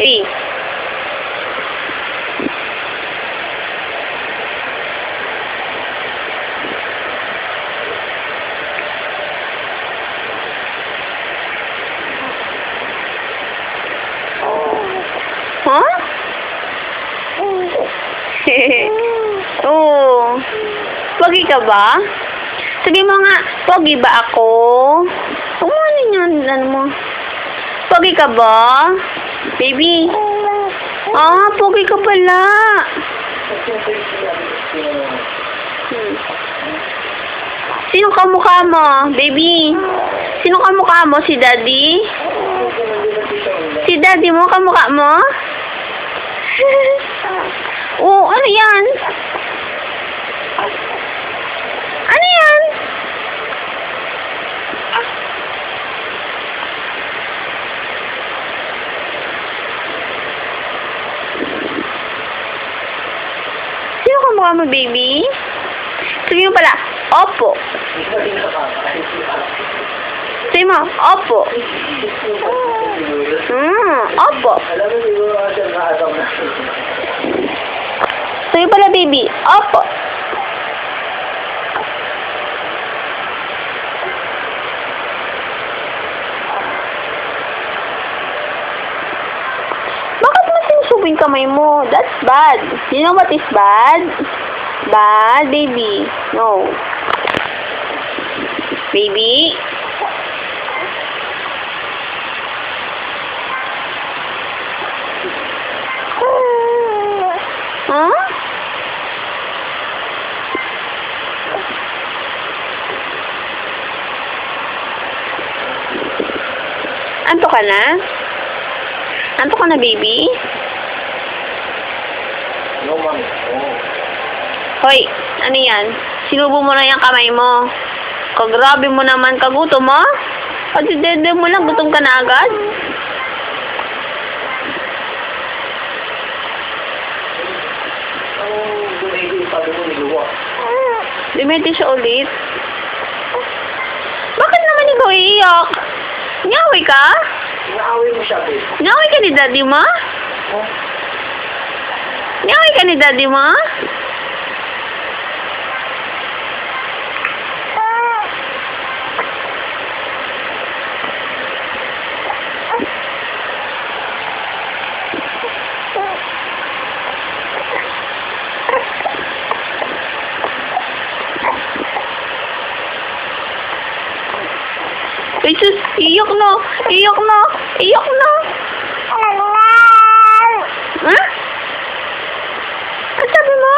Hey. Huh? Oh. Pogi ka ba? Sabi mo nga, pogi ba ako? Ano yan? Ano mo? Pogi ka ba? Baby? Ah, pogi ka pala. Sino kamukha mo, baby? Sino kamukha mo? Si Daddy? Si Daddy mo, kamukha mo? Oh, ano yan? Ano yan? Sino kamukha mo, baby? Sabi mo pala, opo. Sabi mo, opo. Opo. Sabi pala, baby, opo. Bakit mo sinusubing kamay mo? That's bad. You know what is bad? Bad, baby. No. Baby? Huh? Anto ka na? Anto ka na, baby? No, ma'am. Hoy, ano yan? Sinubo mo na yung kamay mo. Kagrabe mo naman, kagutom mo? Pati dede mo lang, gutom ka na agad? Dumedi siya ulit. Bakit naman ikaw iiyak? Nyaway ka? Inaaway mo siya, babe. Nyaway ka ni Daddy mo? Oh. Nyaway ka ni Daddy mo? Ay, sus, iyak na! Iyak na! Iyak na! Ha? Ang sabi mo?